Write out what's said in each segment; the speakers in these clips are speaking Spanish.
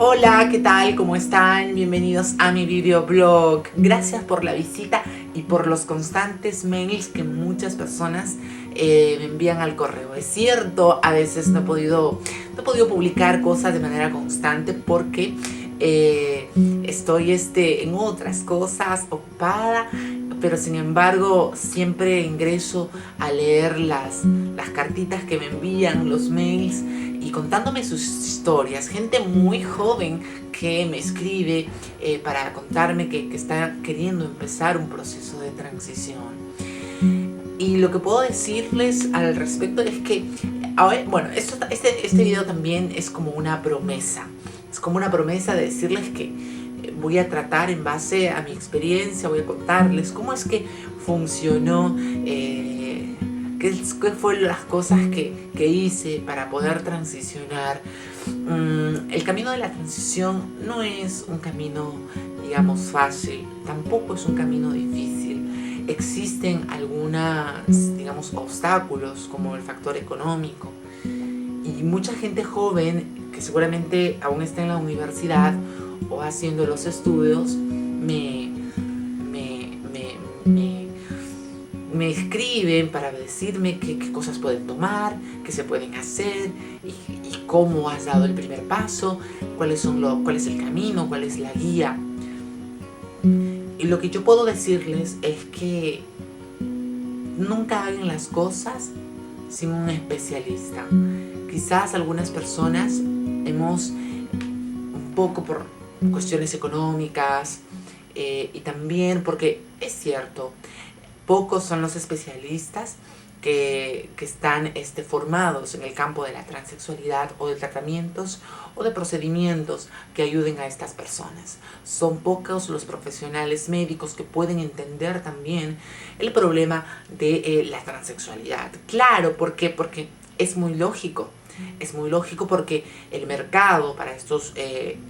Hola, ¿qué tal? ¿Cómo están? Bienvenidos a mi videoblog. Gracias por la visita y por los constantes mails que muchas personas me envían al correo. Es cierto, a veces no he podido publicar cosas de manera constante porque estoy en otras cosas ocupada, pero sin embargo siempre ingreso a leer las cartitas que me envían, los mails, y contándome sus historias. Gente muy joven que me escribe para contarme que está queriendo empezar un proceso de transición. Y lo que puedo decirles al respecto es que, bueno, este video también es como una promesa. Es como una promesa de decirles que voy a tratar en base a mi experiencia, voy a contarles cómo es que funcionó, qué fueron las cosas que hice para poder transicionar. El camino de la transición no es un camino, digamos, fácil, tampoco es un camino difícil. Existen algunos, digamos, obstáculos como el factor económico, y mucha gente joven que seguramente aún está en la universidad o haciendo los estudios me escriben para decirme qué cosas pueden tomar, qué se pueden hacer y cómo has dado el primer paso, cuál es el camino, cuál es la guía. Y lo que yo puedo decirles es que nunca hagan las cosas sin un especialista. Quizás algunas personas hemos, un poco por cuestiones económicas, y también porque es cierto, pocos son los especialistas que están formados en el campo de la transexualidad o de tratamientos o de procedimientos que ayuden a estas personas. Son pocos los profesionales médicos que pueden entender también el problema de la transexualidad. Claro, ¿por qué? Porque es muy lógico. Es muy lógico porque el mercado para estos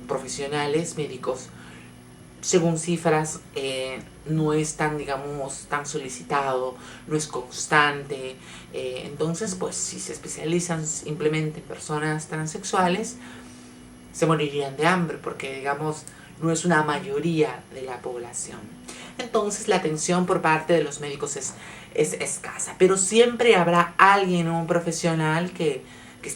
profesionales médicos, según cifras, no es tan, digamos, tan solicitado, no es constante. Entonces, pues si se especializan simplemente en personas transexuales, se morirían de hambre porque, digamos, no es una mayoría de la población. Entonces la atención por parte de los médicos es escasa, pero siempre habrá alguien o un profesional que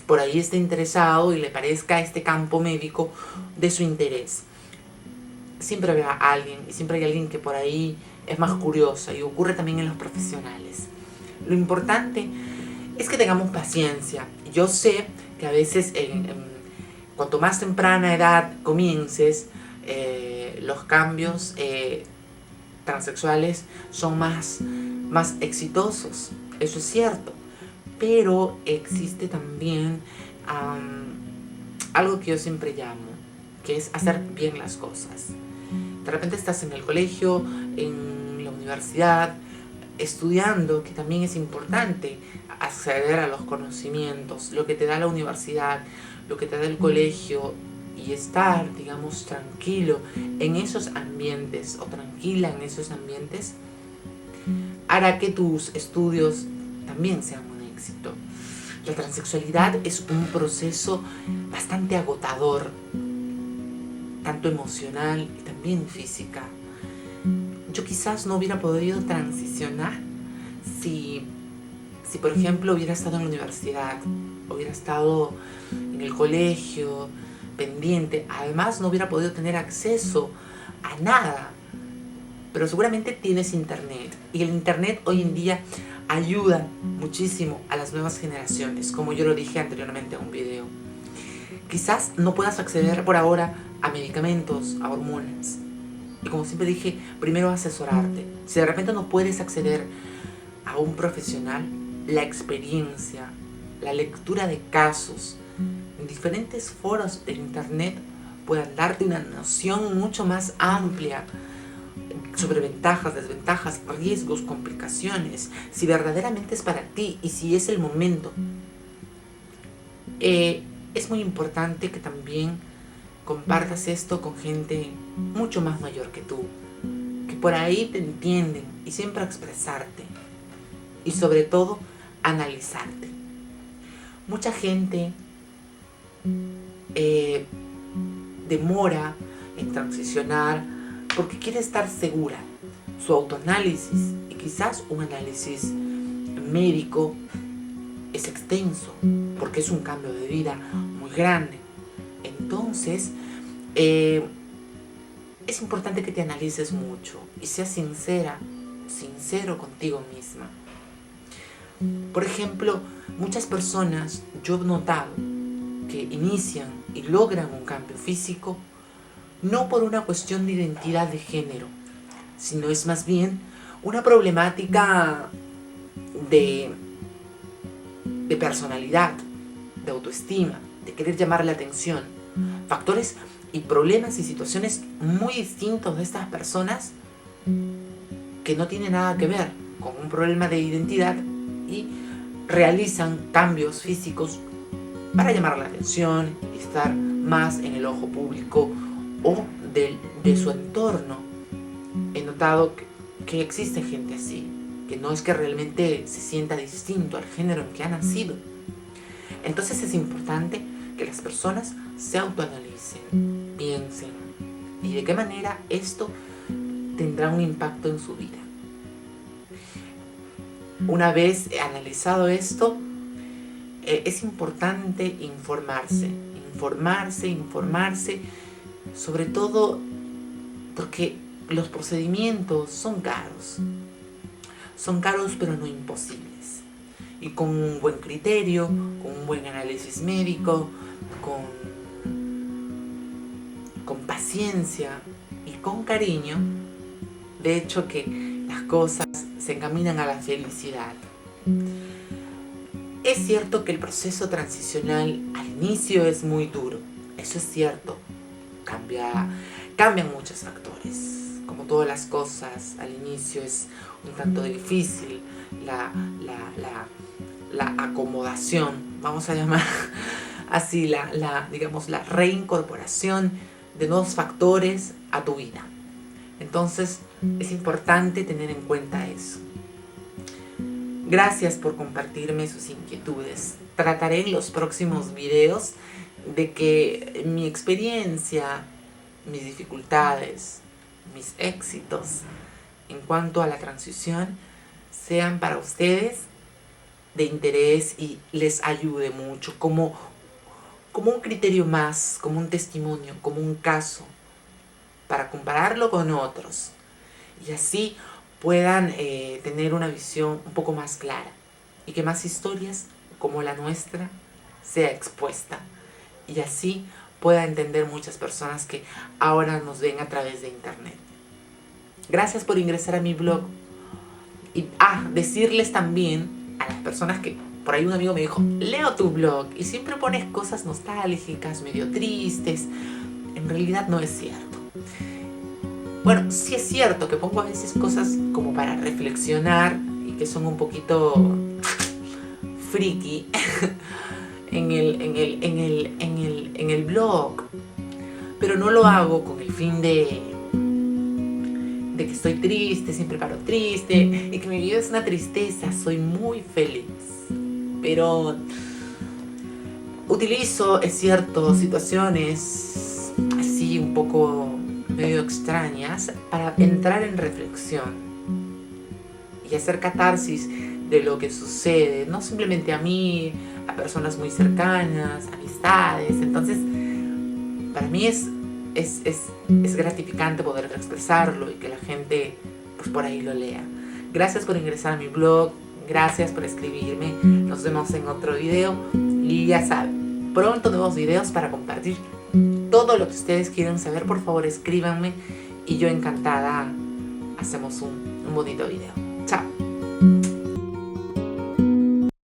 por ahí esté interesado y le parezca este campo médico de su interés. Siempre habrá alguien, y siempre hay alguien que por ahí es más curiosa, y ocurre también en los profesionales. Lo importante es que tengamos paciencia. Yo sé que a veces cuanto más temprana edad comiences, los cambios transexuales son más exitosos. Eso es cierto. Pero existe también algo que yo siempre llamo, que es hacer bien las cosas. De repente estás en el colegio, en la universidad, estudiando, que también es importante acceder a los conocimientos, lo que te da la universidad, lo que te da el colegio, y estar, digamos, tranquilo en esos ambientes o tranquila en esos ambientes hará que tus estudios también sean un éxito. La transexualidad es un proceso bastante agotador, tanto emocional y también física. Yo quizás no hubiera podido transicionar si por ejemplo hubiera estado en la universidad, hubiera estado en el colegio pendiente. Además no hubiera podido tener acceso a nada. Pero seguramente tienes internet, y el internet hoy en día ayuda muchísimo a las nuevas generaciones, como yo lo dije anteriormente en un video. Quizás no puedas acceder por ahora a medicamentos, a hormonas, y como siempre dije, primero asesorarte. Si de repente no puedes acceder a un profesional, la experiencia, la lectura de casos en diferentes foros de internet puedan darte una noción mucho más amplia sobre ventajas, desventajas, riesgos, complicaciones, si verdaderamente es para ti y si es el momento. Es muy importante que también compartas esto con gente mucho más mayor que tú, que por ahí te entienden, y siempre expresarte y sobre todo analizarte. Mucha gente demora en transicionar porque quiere estar segura. Su autoanálisis y quizás un análisis médico es extenso porque es un cambio de vida muy grande. Entonces, es importante que te analices mucho y seas sincero contigo misma. Por ejemplo, muchas personas, yo he notado que inician y logran un cambio físico no por una cuestión de identidad de género, sino es más bien una problemática de personalidad, de autoestima, de querer llamar la atención. Factores y problemas y situaciones muy distintos de estas personas que no tienen nada que ver con un problema de identidad y realizan cambios físicos para llamar la atención y estar más en el ojo público o de su entorno. He notado que existe gente así, que no es que realmente se sienta distinto al género en que ha nacido. Entonces es importante que las personas se autoanalicen, piensen y de qué manera esto tendrá un impacto en su vida. Una vez analizado esto, es importante informarse, sobre todo porque los procedimientos son caros pero no imposibles. Y con un buen criterio, con un buen análisis médico, con paciencia y con cariño, de hecho que las cosas se encaminan a la felicidad. Es cierto que el proceso transicional al inicio es muy duro, eso es cierto, cambian muchos factores. Como todas las cosas, al inicio es un tanto difícil la acomodación, vamos a llamar así, digamos, la reincorporación de nuevos factores a tu vida. Entonces, es importante tener en cuenta eso. Gracias por compartirme sus inquietudes. Trataré en los próximos videos de que mi experiencia, mis dificultades, mis éxitos en cuanto a la transición sean para ustedes de interés y les ayude mucho como un criterio más, como un testimonio, como un caso para compararlo con otros y así puedan tener una visión un poco más clara y que más historias como la nuestra sea expuesta y así pueda entender muchas personas que ahora nos ven a través de internet. Gracias por ingresar a mi blog y decirles también a las personas que por ahí un amigo me dijo, leo tu blog y siempre pones cosas nostálgicas, medio tristes. En realidad no es cierto. Bueno, sí es cierto que pongo a veces cosas como para reflexionar y que son un poquito friki en el blog, pero no lo hago con el fin de que estoy triste, siempre paro triste y que mi vida es una tristeza. Soy muy feliz, pero utilizo, es cierto, situaciones así un poco medio extrañas para entrar en reflexión y hacer catarsis de lo que sucede, no simplemente a mí, a personas muy cercanas, amistades. Entonces, para mí es gratificante poder expresarlo y que la gente pues por ahí lo lea. Gracias por ingresar a mi blog, gracias por escribirme. Nos vemos en otro video y ya saben, pronto nuevos videos para compartir todo lo que ustedes quieren saber. Por favor, escríbanme y yo encantada hacemos un bonito video. Chao.